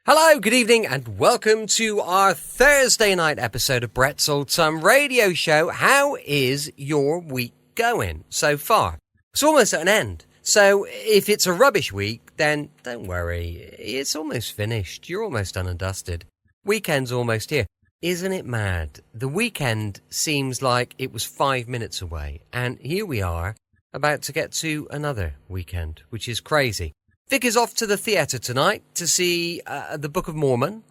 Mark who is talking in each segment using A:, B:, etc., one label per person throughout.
A: Hello, good evening, and welcome to our Thursday night episode of Brett's Old Time Radio Show. How is your week going so far? It's almost at an end. So if it's a rubbish week, then don't worry. It's almost finished. You're almost done and dusted. Weekend's almost here. Isn't it mad? The weekend seems like it was 5 minutes away. And here we are, about to get to another weekend, which is crazy. Vic is off to the theatre tonight to see the Book of Mormon.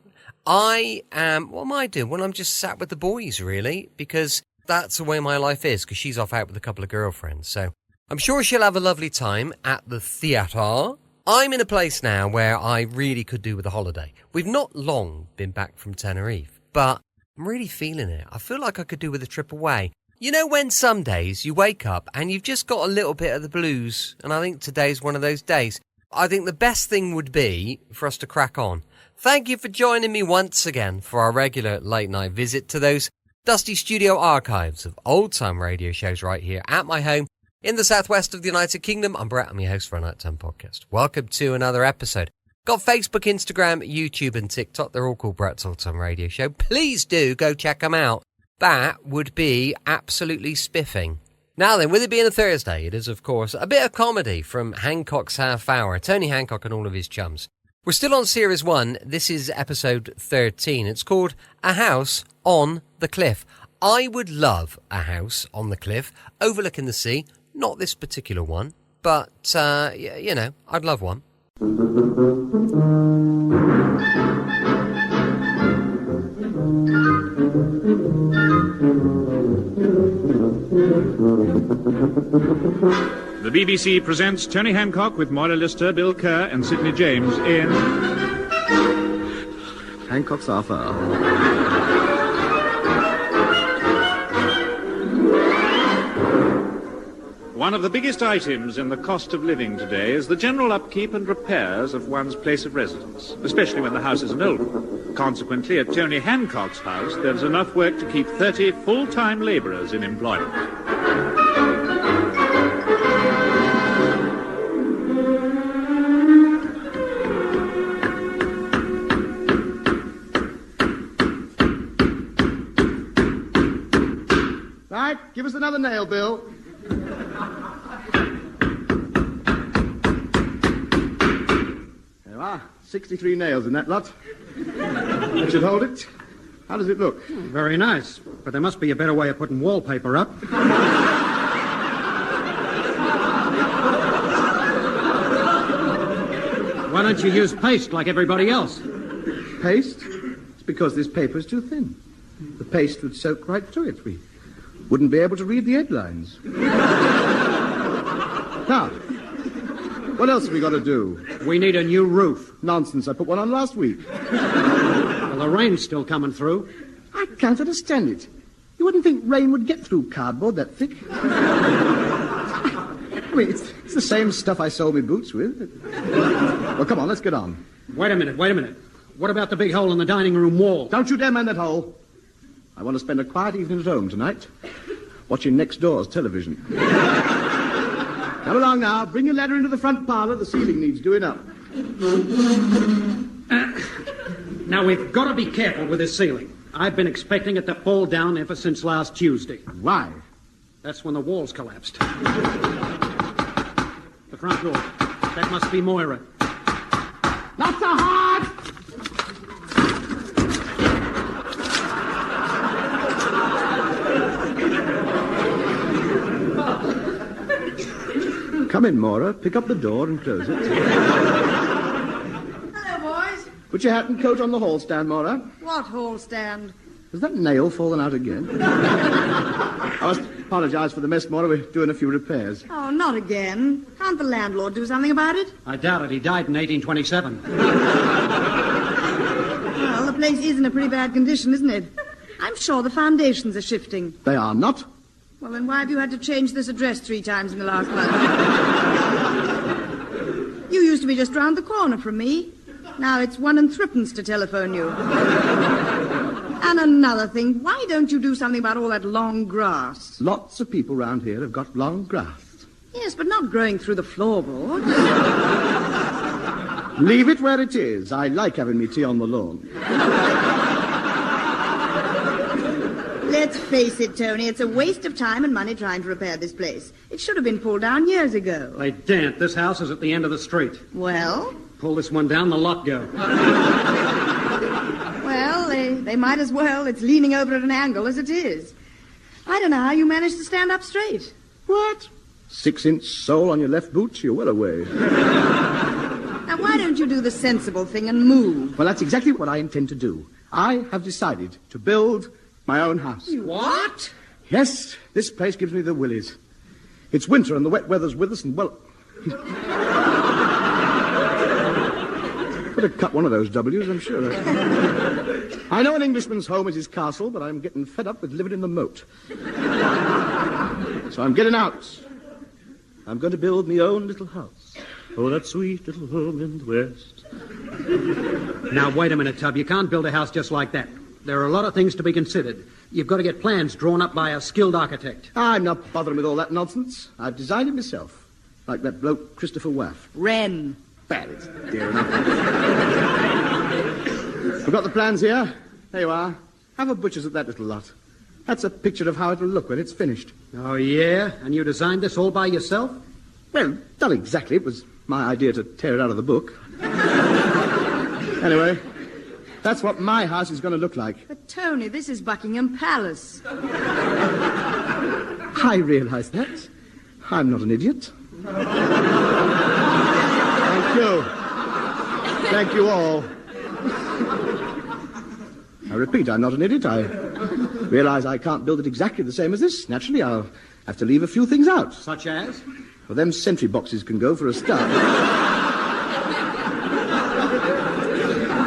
A: What am I doing? Well, I'm just sat with the boys, really, because that's the way my life is, because she's off out with a couple of girlfriends. So I'm sure she'll have a lovely time at the theatre. I'm in a place now where I really could do with a holiday. We've not long been back from Tenerife, but I'm really feeling it. I feel like I could do with a trip away. You know when some days you wake up and you've just got a little bit of the blues, and I think today's one of those days. I think the best thing would be for us to crack on. Thank you for joining me once again for our regular late night visit to those dusty studio archives of old time radio shows right here at my home in the southwest of the United Kingdom. I'm Brett, I'm your host for a Nighttime Podcast. Welcome to another episode. Got Facebook, Instagram, YouTube and TikTok. They're all called Brett's Old Time Radio Show. Please do go check them out. That would be absolutely spiffing. Now then, with it being a Thursday, it is, of course, a bit of comedy from Hancock's Half Hour, Tony Hancock and all of his chums. We're still on Series 1. This is episode 13. It's called A House on the Cliff. I would love a house on the cliff, overlooking the sea. Not this particular one, but, you know, I'd love one.
B: The BBC presents Tony Hancock with Moira Lister, Bill Kerr and Sid James in
C: Hancock's Half Hour.
B: One of the biggest items in the cost of living today is the general upkeep and repairs of one's place of residence, especially when the house is an old one. Consequently, at Tony Hancock's house, there's enough work to keep 30 full-time labourers in employment.
C: Right, give us another nail, Bill. There are 63 nails in that lot. That should hold it. How does it look?
D: Very nice, but there must be a better way of putting wallpaper up. Why don't you use paste like everybody else?
C: Paste? It's because this paper is too thin. The paste would soak right through it. We wouldn't be able to read the headlines. Now, what else have we got to do?
D: We need a new roof.
C: Nonsense, I put one on last week.
D: Well, the rain's still coming through.
C: I can't understand it. You wouldn't think rain would get through cardboard that thick. I mean, it's the same stuff I sole my boots with. Well, come on, let's get on.
D: Wait a minute. What about the big hole in the dining room wall?
C: Don't you dare mind that hole. I want to spend a quiet evening at home tonight, watching next door's television. Come along now. Bring your ladder into the front parlour. The ceiling needs doing up.
D: Now, we've got to be careful with this ceiling. I've been expecting it to fall down ever since last Tuesday.
C: Why?
D: That's when the walls collapsed. The front door. That must be Moira.
C: Not so hard! Come in, Moira. Pick up the door and close it.
E: Hello, boys.
C: Put your hat and coat on the hall stand, Moira.
E: What hall stand?
C: Has that nail fallen out again? I must apologise for the mess, Moira. We're doing a few repairs.
E: Oh, not again. Can't the landlord do something about it?
D: I doubt it. He died in 1827.
E: Well, the place is in a pretty bad condition, isn't it? I'm sure the foundations are shifting.
C: They are not.
E: Well, then why have you had to change this address 3 times in the last month? You used to be just round the corner from me. Now it's 1 3 to telephone you. And another thing, why don't you do something about all that long grass?
C: Lots of people round here have got long grass.
E: Yes, but not growing through the floorboards.
C: Leave it where it is. I like having me tea on the lawn.
E: Let's face it, Tony, it's a waste of time and money trying to repair this place. It should have been pulled down years ago.
D: They daren't. This house is at the end of the street.
E: Well?
D: Pull this one down, the lot go.
E: Well, they might as well. It's leaning over at an angle as it is. I don't know how you managed to stand up straight.
C: What? 6-inch sole on your left boot? You're well away.
E: Now, why don't you do the sensible thing and move?
C: Well, that's exactly what I intend to do. I have decided to build my own house.
D: What?
C: Yes, this place gives me the willies. It's winter and the wet weather's with us and, well... Could have cut one of those W's, I'm sure. I know an Englishman's home is his castle, but I'm getting fed up with living in the moat. So I'm getting out. I'm going to build my own little house. Oh, that sweet little home in the West.
D: Now, wait a minute, Tub. You can't build a house just like that. There are a lot of things to be considered. You've got to get plans drawn up by a skilled architect.
C: I'm not bothering with all that nonsense. I've designed it myself. Like that bloke Christopher Waff.
E: Wren.
C: Well, it's dear enough. I've got the plans here. There you are. Have a butcher's at that little lot. That's a picture of how it'll look when it's finished.
D: Oh, yeah? And you designed this all by yourself?
C: Well, not exactly. It was my idea to tear it out of the book. Anyway, that's what my house is going to look like.
E: But, Tony, this is Buckingham Palace.
C: I realize that. I'm not an idiot. Thank you. Thank you all. I repeat, I'm not an idiot. I realize I can't build it exactly the same as this. Naturally, I'll have to leave a few things out.
D: Such as?
C: Well, them sentry boxes can go for a start.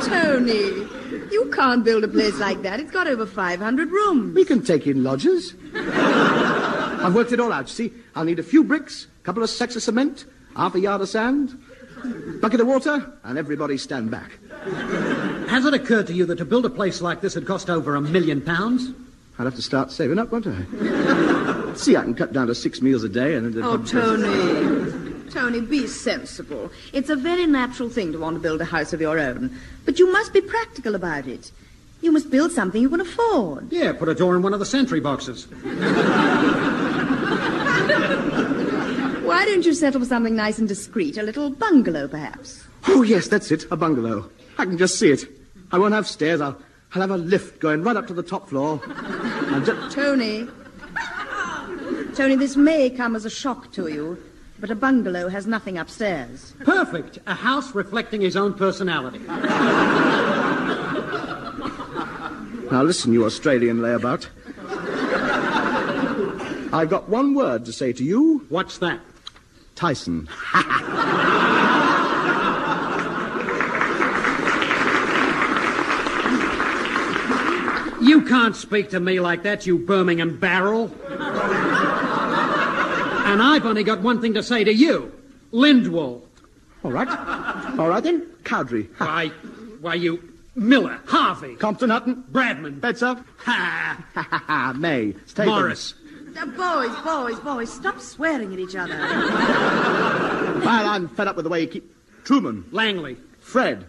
E: Tony, you can't build a place like that. It's got over 500 rooms.
C: We can take in lodgers. I've worked it all out, you see. I'll need a few bricks, a couple of sacks of cement, half a yard of sand, bucket of water, and everybody stand back.
D: Has it occurred to you that to build a place like this would cost over £1 million?
C: I'd have to start saving up, won't I? See, I can cut down to 6 meals a day and...
E: Oh, Tony. Tony, be sensible. It's a very natural thing to want to build a house of your own. But you must be practical about it. You must build something you can afford.
D: Yeah, put a door in one of the sentry boxes.
E: Why don't you settle for something nice and discreet? A little bungalow, perhaps?
C: Oh, yes, that's it, a bungalow. I can just see it. I won't have stairs. I'll have a lift going right up to the top floor.
E: Tony, this may come as a shock to you, but a bungalow has nothing upstairs.
D: Perfect. A house reflecting his own personality.
C: Now listen, you Australian layabout. I've got one word to say to you.
D: What's that?
C: Tyson.
D: You can't speak to me like that, you Birmingham barrel. And I've only got one thing to say to you. Lindwall.
C: All right. All right, then. Cowdrey.
D: Why, you... Miller. Harvey.
C: Compton, Hutton.
D: Bradman.
C: Betzer.
D: Ha!
C: May. Statham.
D: Morris.
E: Boys, stop swearing at each other.
C: Well, I'm fed up with the way you keep... Truman.
D: Langley.
C: Fred.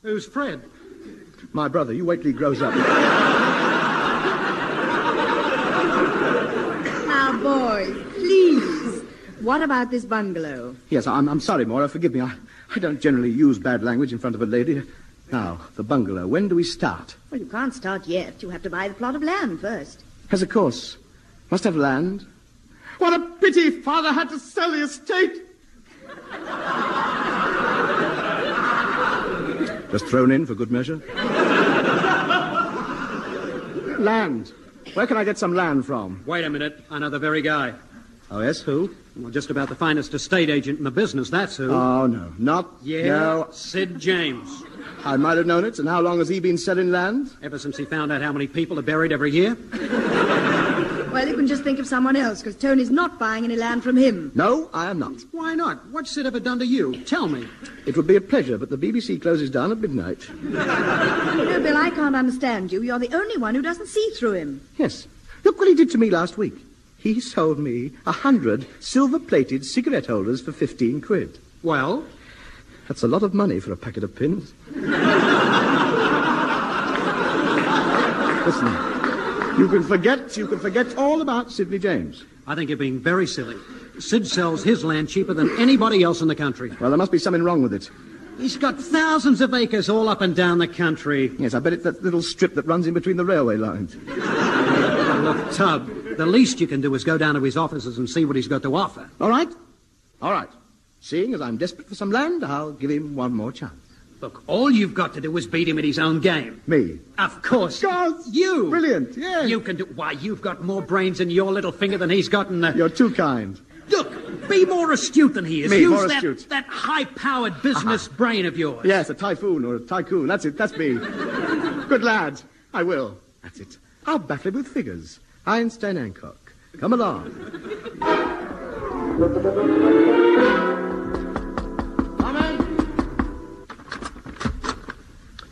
D: Who's Fred?
C: My brother. You wait till he grows up.
E: Now, boys, please. What about this bungalow?
C: Yes, I'm sorry, Maura. Forgive me. I don't generally use bad language in front of a lady. Now, the bungalow. When do we start?
E: Well, you can't start yet. You have to buy the plot of land first.
C: Yes, of course. Must have land. What a pity Father had to sell the estate. Just thrown in for good measure. Land. Where can I get some land from?
D: Wait a minute. I know the very guy.
C: Oh, yes, who?
D: Well, just about the finest estate agent in the business, that's who.
C: Oh, no. Not...
D: Yeah,
C: no.
D: Sid James.
C: I might have known it. And how long has he been selling land?
D: Ever since he found out how many people are buried every year.
E: Well, you can just think of someone else, because Tony's not buying any land from him.
C: No, I am not.
D: Why not? What's Sid ever done to you? Tell me.
C: It would be a pleasure, but the BBC closes down at midnight.
E: No, Bill, I can't understand you. You're the only one who doesn't see through him.
C: Yes. Look what he did to me last week. He sold me 100 silver-plated cigarette holders for 15 quid.
D: Well?
C: That's a lot of money for a packet of pins. Listen, you can forget all about Sidney James.
D: I think you're being very silly. Sid sells his land cheaper than anybody else in the country.
C: Well, there must be something wrong with it.
D: He's got thousands of acres all up and down the country.
C: Yes, I bet it's that little strip that runs in between the railway lines.
D: Look, Tub, the least you can do is go down to his offices and see what he's got to offer.
C: All right. Seeing as I'm desperate for some land, I'll give him one more chance.
D: Look, all you've got to do is beat him at his own game.
C: Me?
D: Of course.
C: God,
D: you.
C: Brilliant, yes.
D: You can do... Why, you've got more brains in your little finger than he's got in the...
C: You're too kind.
D: Look, be more astute than he is.
C: Me,
D: Use
C: more
D: that,
C: astute.
D: that high-powered business brain of yours.
C: Yes, a typhoon or a tycoon. That's it. That's me. Good lad. I will. That's it. I'll battle him with figures. Einstein Hancock. Come along. Come in.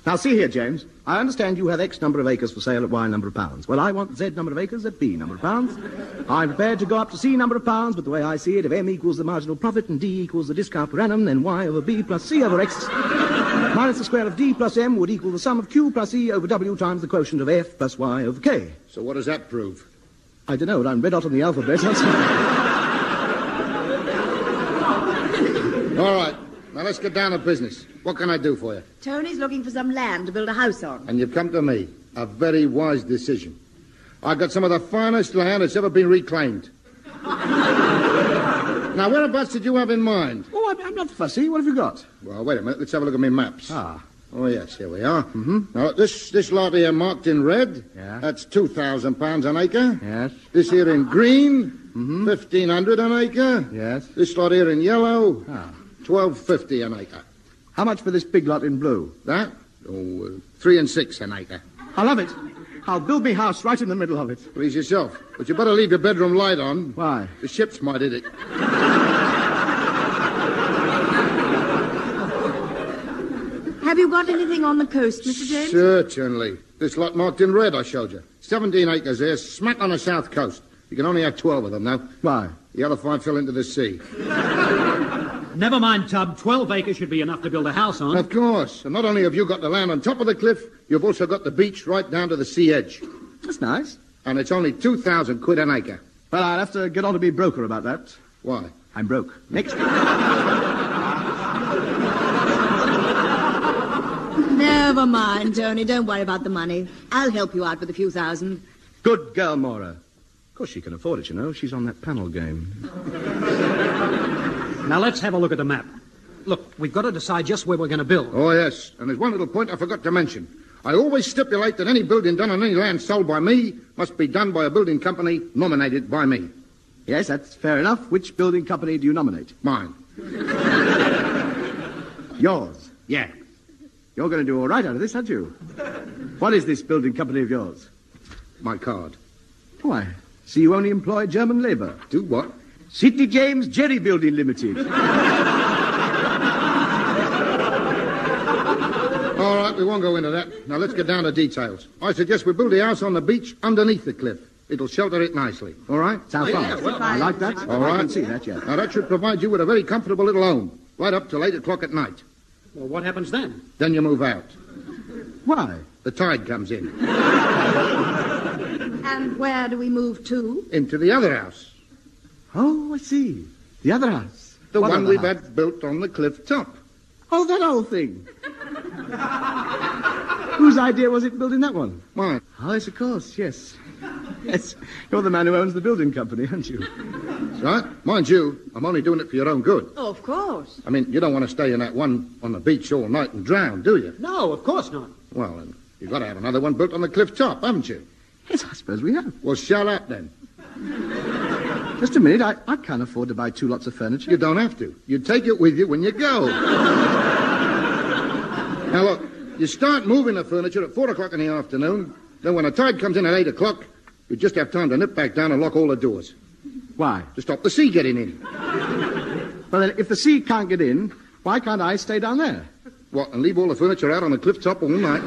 C: Now, see here, James. I understand you have X number of acres for sale at Y number of pounds. Well, I want Z number of acres at B number of pounds. I'm prepared to go up to C number of pounds, but the way I see it, if M equals the marginal profit and D equals the discount per annum, then Y over B plus C over X minus the square of D plus M would equal the sum of Q plus E over W times the quotient of F plus Y over K.
F: So what does that prove?
C: I don't know, but I'm red hot on the alphabet.
F: All right. Now let's get down to business. What can I do for you?
E: Tony's looking for some land to build a house on.
F: And you've come to me. A very wise decision. I've got some of the finest land that's ever been reclaimed. Now, whereabouts did you have in mind?
C: Oh, I'm not fussy. What have you got?
F: Well, wait a minute. Let's have a look at my maps.
C: Ah.
F: Oh, yes, here we are. Mm-hmm. Now, this lot here marked in red,
C: yeah.
F: That's £2,000 an acre.
C: Yes.
F: This here in green, 1,500 an acre.
C: Yes.
F: This lot here in yellow, $1,250 an acre.
C: How much for this big lot in blue?
F: That? Oh, 3 and 6 an acre.
C: I love it. I'll build me house right in the middle of it.
F: Please yourself. But you better leave your bedroom light on.
C: Why?
F: The ships might hit it.
E: Have you got anything on the coast, Mr. James?
F: Certainly. This lot marked in red I showed you. 17 acres there, smack on the south coast. You can only have 12 of them now.
C: Why?
F: The other 5 fell into the sea.
D: Never mind, Tub. 12 acres should be enough to build a house on.
F: Of course. And not only have you got the land on top of the cliff, you've also got the beach right down to the sea edge.
C: That's nice.
F: And it's only 2,000 quid an acre.
C: Well, I'll have to get on to be broker about that.
F: Why?
C: I'm broke. Next.
E: Never mind, Tony. Don't worry about the money. I'll help you out with a few thousand.
C: Good girl, Maura. Of course, she can afford it, you know. She's on that panel game.
D: Now, let's have a look at the map. Look, we've got to decide just where we're going to build.
F: Oh, yes. And there's one little point I forgot to mention. I always stipulate that any building done on any land sold by me must be done by a building company nominated by me.
C: Yes, that's fair enough. Which building company do you nominate?
F: Mine.
C: Yours.
F: Yeah.
C: You're going to do all right out of this, aren't you? What is this building company of yours?
F: My card.
C: Why? See, you only employ German labour.
F: Do what?
C: Sidney James Jerry Building Limited.
F: All right, we won't go into that. Now, let's get down to details. I suggest we build a house on the beach underneath the cliff. It'll shelter it nicely. All right?
C: Sounds fine. I like that.
F: All right.
C: I can see that, yeah.
F: Now, that should provide you with a very comfortable little home, right up till 8 o'clock at night.
D: Well, what happens then?
F: Then you move out.
C: Why?
F: The tide comes in.
E: And where do we move to?
F: Into the other house.
C: Oh, I see. The other house.
F: The
C: What
F: one
C: other
F: we've
C: house?
F: had built on the cliff top.
C: Oh, that old thing. Whose idea was it building that one?
F: Mine.
C: Oh, yes, of course, yes. Yes, you're the man who owns the building company, aren't you?
F: That's right. Mind you, I'm only doing it for your own good.
E: Oh, of course.
F: I mean, you don't want to stay in that one on the beach all night and drown, do you?
D: No, of course not.
F: Well, then, you've got to have another one built on the cliff top, haven't you?
C: Yes, I suppose we have.
F: Well, shut up, then.
C: Just a minute, I can't afford to buy 2 lots of furniture.
F: You don't have to. You take it with you when you go. Now, look, you start moving the furniture at 4 o'clock in the afternoon. Then when the tide comes in at 8 o'clock, you just have time to nip back down and lock all the doors.
C: Why?
F: To stop the sea getting in.
C: Well, then, if the sea can't get in, why can't I stay down there?
F: What, and leave all the furniture out on the cliff top all night?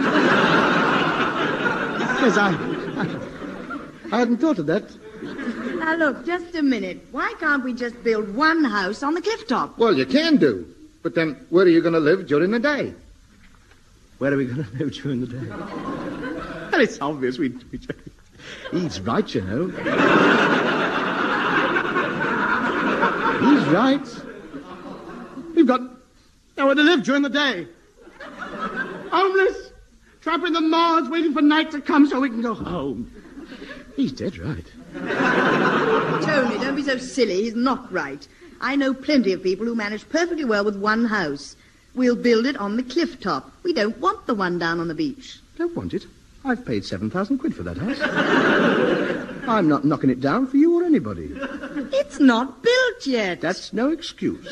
C: Yes, I hadn't thought of that.
E: Now, look, just a minute. Why can't we just build one house on the cliff top?
F: Well, you can do. But then, where are you going to live during the day?
C: Where are we going to live during the day? Well, it's obvious. He's right, you know. He's right. We've got nowhere to live during the day. Homeless, trapping the moors, waiting for night to come so we can go home. He's dead right.
E: Tony, don't be so silly. He's not right. I know plenty of people who manage perfectly well with one house. We'll build it on the cliff top. We don't want the one down on the beach.
C: Don't want it? I've paid 7,000 quid for that house. I'm not knocking it down for you or anybody.
E: It's not built yet.
C: That's no excuse.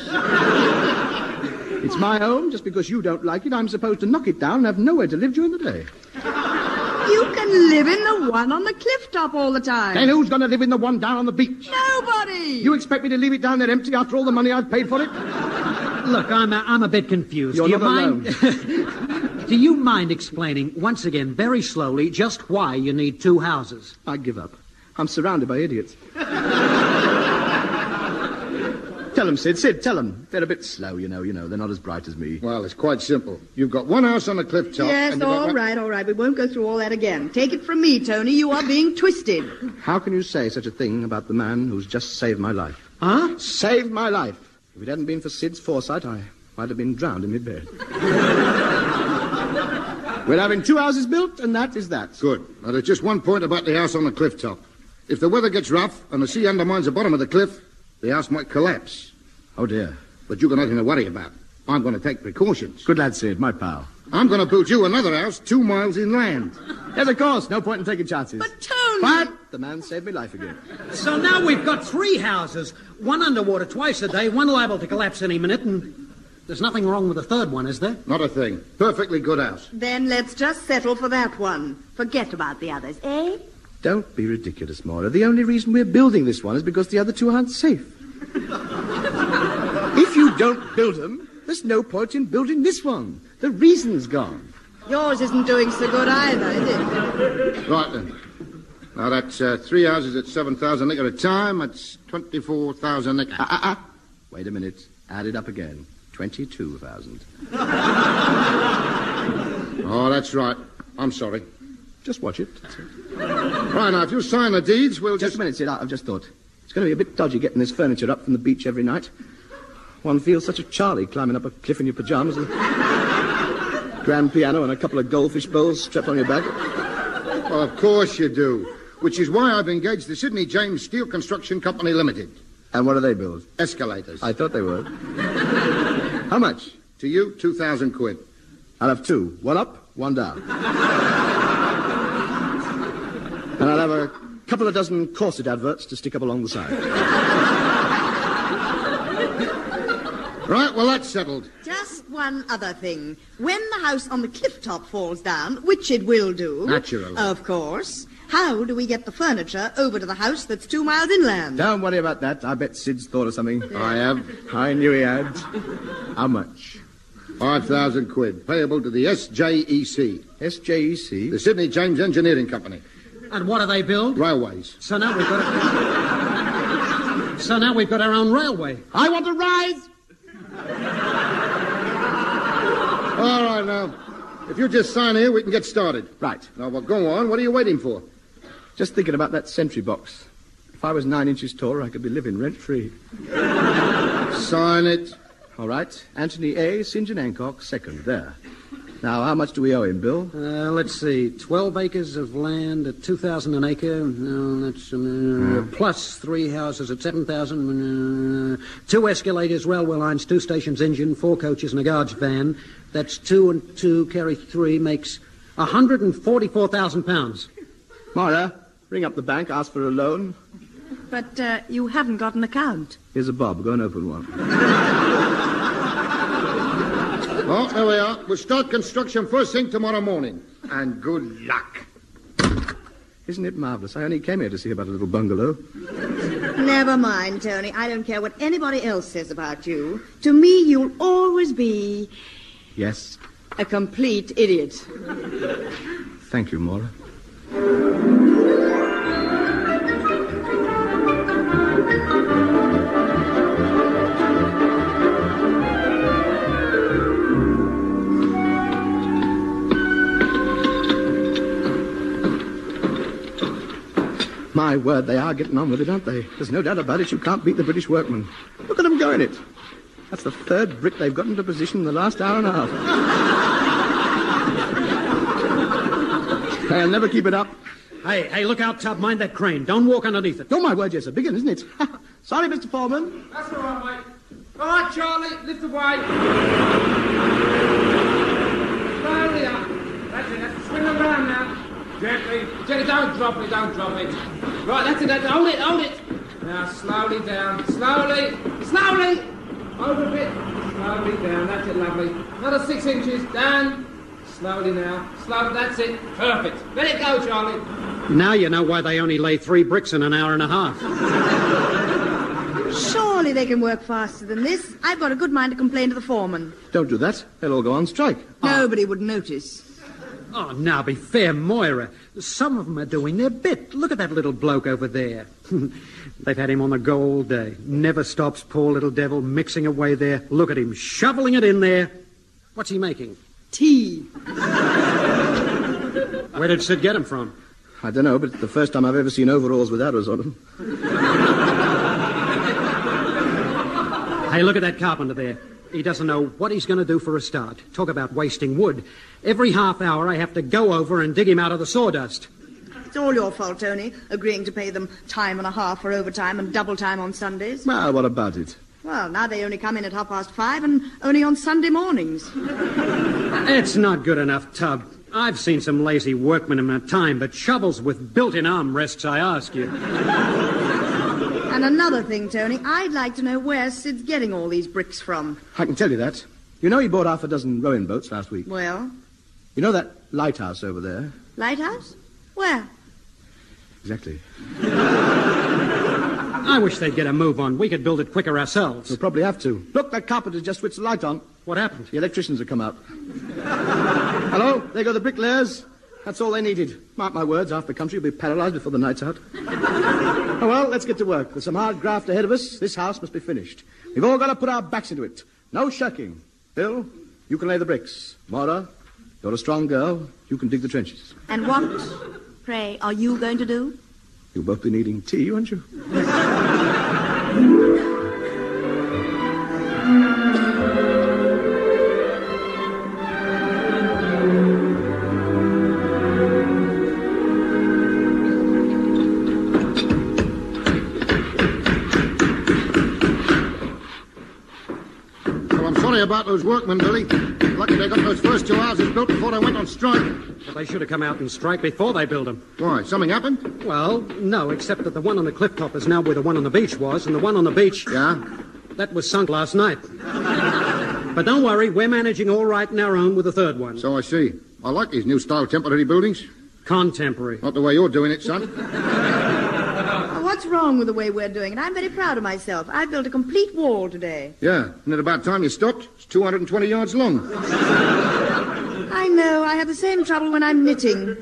C: It's my home. Just because you don't like it, I'm supposed to knock it down and have nowhere to live during the day.
E: You can live in the one on the cliff top all the time.
C: And who's going to live in the one down on the beach?
E: Nobody.
C: You expect me to leave it down there empty after all the money I've paid for it?
D: Look, I'm a bit confused.
C: You're
D: Do you
C: not
D: mind? Do you mind explaining once again, very slowly, just why you need two houses?
C: I give up. I'm surrounded by idiots. Tell them, Sid. Sid, tell them. They're a bit slow, you know. They're not as bright as me.
F: Well, it's quite simple. You've got one house on the cliff top.
E: Yes,
F: and
E: all right. We won't go through all that again. Take it from me, Tony. You are being twisted.
C: How can you say such a thing about the man who's just saved my life?
D: Huh?
C: Saved my life. If it hadn't been for Sid's foresight, I might have been drowned in mid-bed. We're having two houses built, and that is that.
F: Good. Now, there's just one point about the house on the cliff top. If the weather gets rough and the sea undermines the bottom of the cliff, the house might collapse.
C: Oh, dear.
F: But you've got nothing to worry about. I'm going to take precautions.
C: Good lad, Sid, my pal.
F: I'm going to build you another house 2 miles inland.
C: Yes, of course. No point in taking chances.
E: But, Tony...
C: But the man saved me life again.
D: So now we've got three houses. One underwater twice a day, one liable to collapse any minute, and there's nothing wrong with the third one, is there?
F: Not a thing. Perfectly good house.
E: Then let's just settle for that one. Forget about the others, eh?
C: Don't be ridiculous, Maura. The only reason we're building this one is because the other two aren't safe. If you don't build them, there's no point in building this one. The reason's gone.
E: Yours isn't doing so good either, is it?
F: Right, then. Now, that's 3 houses at 7,000 nick at a time. That's 24,000 nick.
C: Wait a minute. Add it up again. 22,000.
F: Oh, that's right. I'm sorry.
C: Just watch it.
F: Right, now, if you sign the deeds, we'll
C: Just a minute, Sid. I've just thought. It's going to be a bit dodgy getting this furniture up from the beach every night. One feels such a Charlie climbing up a cliff in your pyjamas with a grand piano and a couple of goldfish bowls strapped on your back.
F: Well, of course you do. Which is why I've engaged the Sid James Steel Construction Company Limited.
C: And what do they build?
F: Escalators.
C: I thought they would. How much?
F: To you, 2,000 quid.
C: I'll have two. One up, one down. And I'll have a couple of dozen corset adverts to stick up along the side.
F: Right, well, that's settled.
E: Just one other thing. When the house on the cliff top falls down, which it will do...
F: Naturally.
E: Of course. How do we get the furniture over to the house that's 2 miles inland?
C: Don't worry about that. I bet Sid's thought of something.
F: I have.
C: I knew he had. How much?
F: 5,000 quid, payable to the SJEC.
C: SJEC?
F: The Sydney James Engineering Company.
D: And what do they build?
F: Railways.
D: So now we've got our own railway.
C: I want to rise!
F: All right, now, if you just sign here, we can get started.
C: Right.
F: Now, well, go on. What are you waiting for?
C: Just thinking about that sentry box. If I was 9 inches taller, I could be living rent-free.
F: Sign it.
C: All right. Anthony A. St. Hancock, second. There. Now, how much do we owe him, Bill?
D: Let's see. 12 acres of land at 2,000 an acre. No, that's plus 3 houses at 7,000. 2 escalators, railway lines, 2 stations, engine, 4 coaches, and a guard's van. That's 2 and 2 carry 3 makes £144,000.
C: Moira, ring up the bank, ask for a loan.
E: But you haven't got an account.
C: Here's a bob. Go and open one.
F: Oh, there we are. We'll start construction first thing tomorrow morning. And good luck.
C: Isn't it marvellous? I only came here to see about a little bungalow.
E: Never mind, Tony. I don't care what anybody else says about you. To me, you'll always be...
C: Yes.
E: A complete idiot.
C: Thank you, Maura. My word, they are getting on with it, aren't they? There's no doubt about it. You can't beat the British workmen. Look at them going it. That's the third brick they've got into position in the last hour and a half. They'll never keep it up.
D: Hey, look out, Tub. Mind that crane. Don't walk underneath it.
C: Oh, my word, yes, a big one, isn't it? Sorry, Mr. Foreman.
G: That's all right, mate. All right, Charlie, lift the weight. Slowly up. That's it, swing around now. Gently, don't drop it. Right, that's it, hold it. Now, slowly down, slowly. Over a bit, slowly down, that's it, lovely. Another 6 inches, down. Slowly now, that's it, perfect. Let it go, Charlie.
D: Now you know why they only lay 3 bricks in an hour and a half.
E: Surely they can work faster than this. I've got a good mind to complain to the foreman.
C: Don't do that. They'll all go on strike.
E: Nobody would notice.
D: Oh, now be fair, Moira. Some of them are doing their bit. Look at that little bloke over there. They've had him on the go all day. Never stops, poor little devil, mixing away there. Look at him, shoveling it in there. What's he making?
E: Tea.
D: Where did Sid get him from?
C: I don't know, but it's the first time I've ever seen overalls with arrows on them.
D: Hey, look at that carpenter there. He doesn't know what he's going to do for a start. Talk about wasting wood. Every half hour I have to go over and dig him out of the sawdust.
E: It's all your fault, Tony, agreeing to pay them time and a half for overtime and double time on Sundays.
C: Well, what about it?
E: Well, now they only come in at 5:30 and only on Sunday mornings.
D: It's not good enough, Tub. I've seen some lazy workmen in my time, but shovels with built-in armrests, I ask you.
E: And another thing, Tony, I'd like to know where Sid's getting all these bricks from.
C: I can tell you that. You know he bought half a dozen rowing boats last week.
E: Well?
C: You know that lighthouse over there?
E: Lighthouse? Where?
C: Exactly.
D: I wish they'd get a move on. We could build it quicker ourselves.
C: We'll probably have to. Look, that carpenter's just switched the light on.
D: What happened?
C: The electricians have come out. Hello, there go the bricklayers. That's all they needed. Mark my words, half the country will be paralysed before the night's out. Oh, well, let's get to work. There's some hard graft ahead of us. This house must be finished. We've all got to put our backs into it. No shirking. Bill, you can lay the bricks. Moira, you're a strong girl. You can dig the trenches.
E: And what, pray, are you going to do?
C: You'll both be needing tea, won't you?
F: About those workmen, Billy. Lucky they got those first 2 houses built before they went on strike.
D: Well, they should have come out and strike before they built them.
F: Why? Something happened?
D: Well, no, except that the one on the cliff top is now where the one on the beach was, and the one on the beach...
F: Yeah?
D: That was sunk last night. But don't worry, we're managing all right in our own with the third one.
F: So I see. I like these new style temporary buildings.
D: Contemporary.
F: Not the way you're doing it, son.
E: What's wrong with the way we're doing it? I'm very proud of myself. I built a complete wall today.
F: Yeah, isn't it about time you stopped? It's 220 yards long.
E: I know. I have the same trouble when I'm knitting.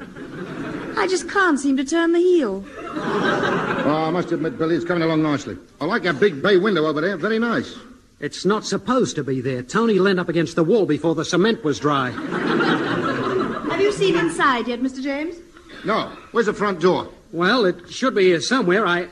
E: I just can't seem to turn the heel.
F: Oh, I must admit, Billy, it's coming along nicely. I like that big bay window over there. Very nice.
D: It's not supposed to be there. Tony leaned up against the wall before the cement was dry.
E: Have you seen inside yet, Mr. James?
F: No. Where's the front door?
D: Well, it should be here somewhere.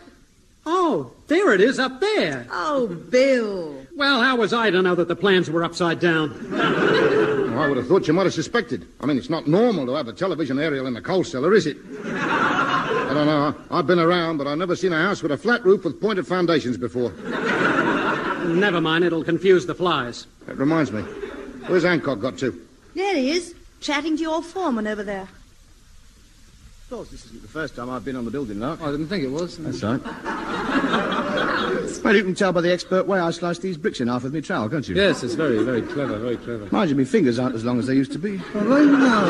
D: Oh, there it is up there.
E: Oh, Bill.
D: Well, how was I to know that the plans were upside down?
F: Oh, I would have thought you might have suspected. I mean, it's not normal to have a television aerial in the coal cellar, is it? I don't know. I've been around, but I've never seen a house with a flat roof with pointed foundations before.
D: Never mind, it'll confuse the flies.
F: That reminds me. Where's Hancock got to?
E: There he is, chatting to your foreman over there.
C: Of course, this isn't the first time I've been on the building lot.
G: I didn't think it was.
C: That's right. Well, you can tell by the expert way I slice these bricks in half with my trowel, can't you?
G: Yes, it's very, very clever, very clever.
C: Mind you, my fingers aren't as long as they used to be.
G: Well, I know.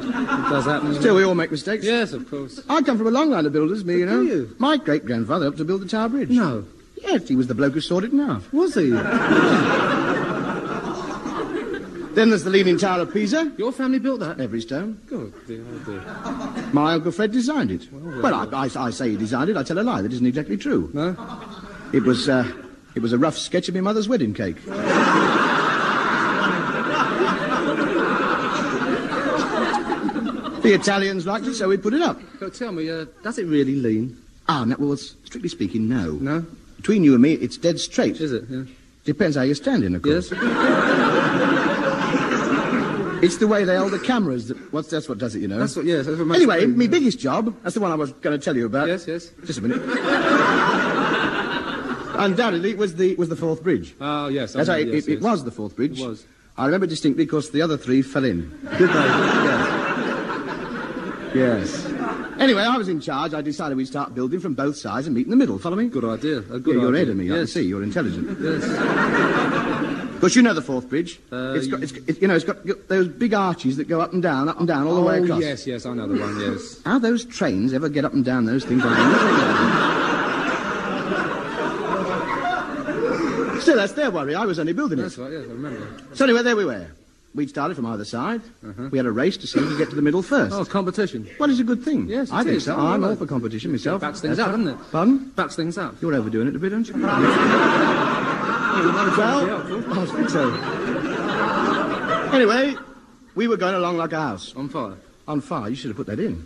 G: It does happen.
C: Still, we all make mistakes.
G: Yes, of course.
C: I come from a long line of builders, me, you know.
G: Do you?
C: My great-grandfather helped to build the Tower Bridge.
G: No.
C: Yes, he was the bloke who sawed it in half.
G: Was he?
C: Then there's the Leaning Tower of Pisa.
G: Your family built that?
C: Every stone.
G: Good dear, oh dear.
C: My Uncle Fred designed it. Well, I say he designed it. I tell a lie. That isn't exactly true.
G: No?
C: It was a rough sketch of my mother's wedding cake. The Italians liked it, so we put it up.
H: But tell me, does it really lean?
C: No, well, strictly speaking, no.
H: No?
C: Between you and me, it's dead straight.
H: Is it? Yeah.
C: Depends how you're standing, of course.
H: Yes?
C: It's the way they hold the cameras. That's what does it, you know.
H: That's what makes
C: Anyway,
H: it
C: my biggest job, that's the one I was going to tell you about.
H: Yes.
C: Just a minute. Undoubtedly, it was the fourth bridge.
H: Oh, yes.
C: It was the fourth bridge.
H: It was.
C: I remember distinctly because the other three fell in.
H: Did they?
C: Yes. Anyway, I was in charge. I decided we'd start building from both sides and meet in the middle. Follow me?
H: Good idea.
C: You're ahead of me. I can see. You're intelligent.
H: Yes.
C: Because you know the fourth bridge. It's got those big arches that go up and down, all the way across.
H: Yes, I know the one, yes.
C: How those trains ever get up and down those things, I know. Still, that's their worry. I was only building it.
H: That's right, yes, I remember.
C: So anyway, there we were. We'd started from either side. We had a race to see who could get to the middle first.
H: Oh, competition.
C: Well, it's a good thing.
H: Yes,
C: I think so. I'm
H: right.
C: all for competition myself.
H: Bats things up, doesn't it?
C: Pardon?
H: Bats things up.
C: You're overdoing it a bit, aren't you? Well, I think so. Anyway, we were going along like a house.
H: On fire?
C: On fire? You should have put that in.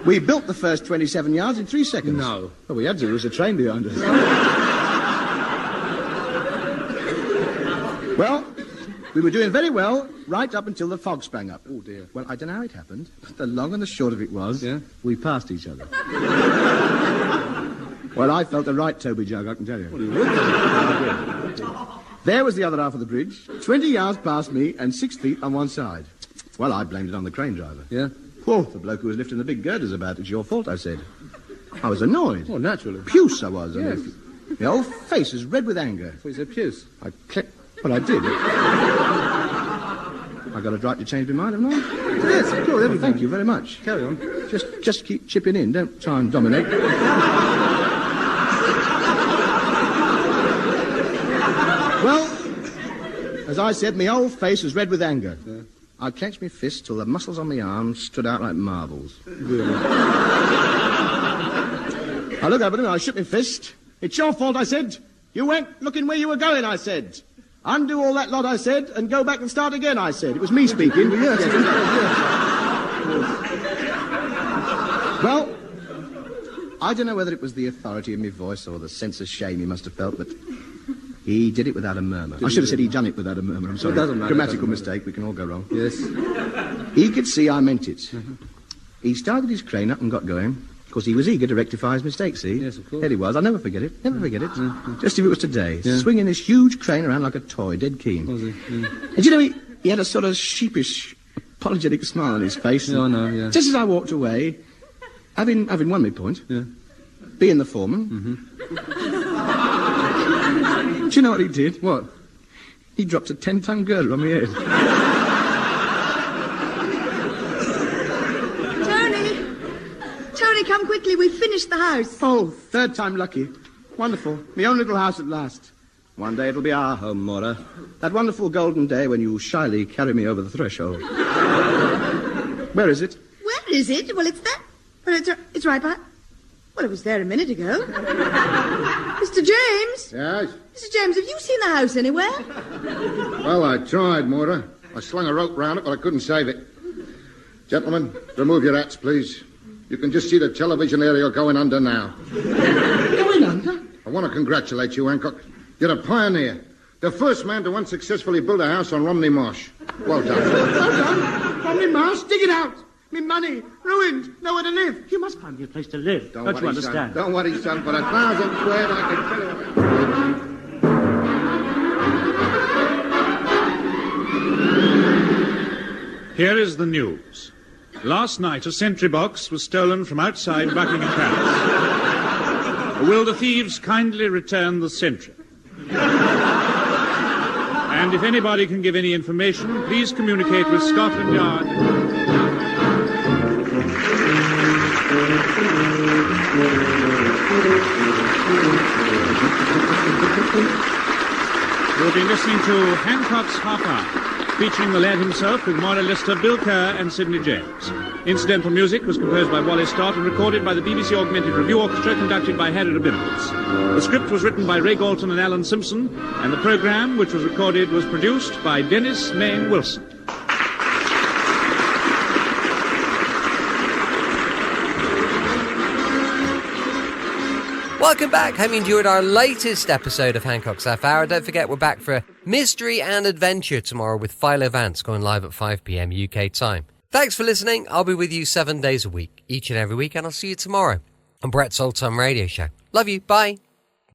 C: We built the first 27 yards in 3 seconds.
H: No.
C: Well, we had to. There was a train behind us. Well, we were doing very well right up until the fog sprang up.
H: Oh, dear.
C: Well, I don't know how it happened, but the long and the short of it was, we passed each other. Well, I felt the right Toby jug, I can tell you.
H: Well, you would.
C: There was the other half of the bridge, 20 yards past me and 6 feet on one side. Well, I blamed it on the crane driver.
H: Yeah?
C: Whoa, the bloke who was lifting the big girders about. It's your fault, I said. I was annoyed.
H: Well, naturally.
C: Puce, I was.
H: Yes.
C: My whole face was red with anger.
H: So he said puce.
C: I did. I got a right to change my mind, haven't I?
H: Yes, of course.
C: Well, thank you very much.
H: Carry on.
C: Just keep chipping in. Don't try and dominate. Well, as I said, my whole face was red with anger. Yeah. I clenched my fist till the muscles on my arms stood out like marbles.
H: Really?
C: I looked up at him and I shook my fist. It's your fault, I said. You went looking where you were going, I said. Undo all that lot, I said, and go back and start again, I said. It was me speaking. Yes. Well, I don't know whether it was the authority in my voice or the sense of shame he must have felt, but he did it without a murmur. I should have said he done it without a murmur. I'm sorry.
H: It doesn't matter.
C: Grammatical mistake. We can all go wrong.
H: Yes.
C: He could see I meant it. He started his crane up and got going. Because he was eager to rectify his mistake, see?
H: Yes, of course.
C: There he was. I'll never forget it. Never forget it. Just if it was today. Swinging this huge crane around like a toy, dead keen.
H: Was he? Yeah.
C: And you know, he had a sort of sheepish, apologetic smile on his face.
H: Yeah, I know, yeah.
C: Just as I walked away, having won my point, being the foreman, do you know what he did?
H: What?
C: He dropped a 10-ton girder on my head.
E: Tony, come quickly. We've finished the house.
C: Oh, third time lucky. Wonderful. My own little house at last. One day it'll be our home, Maura. That wonderful golden day when you shyly carry me over the threshold. Where is it?
E: Where is it? Well, it's there. Well, it's right by... Well, it was there a minute ago. Mr. James?
F: Yes?
E: Mr. James, have you seen the house anywhere?
F: Well, I tried, Maura. I slung a rope round it, but I couldn't save it. Gentlemen, remove your hats, please. You can just see the television aerial going under now.
C: Going under?
F: I want to congratulate you, Hancock. You're a pioneer. The first man to unsuccessfully build a house on Romney Marsh. Well done.
C: Well done. Romney Marsh, dig it out. Me money, ruined, nowhere to live.
I: You must find me a place to live. Don't
F: worry,
I: you understand?
F: Son. Don't worry, son. For 1,000 quid, I can tell you.
B: Here is the news. Last night, a sentry box was stolen from outside Buckingham Palace. Will the thieves kindly return the sentry? And if anybody can give any information, please communicate with Scotland Yard. You'll be listening to Hancock's Half Hour. featuring the lad himself with Moira Lister, Bill Kerr and Sidney James. Incidental music was composed by Wally Stott and recorded by the BBC Augmented Review Orchestra, conducted by Harry Rabinowitz. The script was written by Ray Galton and Alan Simpson, and the programme, which was recorded, was produced by Dennis Mayne Wilson.
A: Welcome back. Hope you enjoyed our latest episode of Hancock's Half Hour. Don't forget, we're back for Mystery and Adventure tomorrow with Philo Vance, going live at 5 p.m. UK time. Thanks for listening. I'll be with you 7 days a week, each and every week, and I'll see you tomorrow on Brett's Old Time Radio Show. Love you. Bye.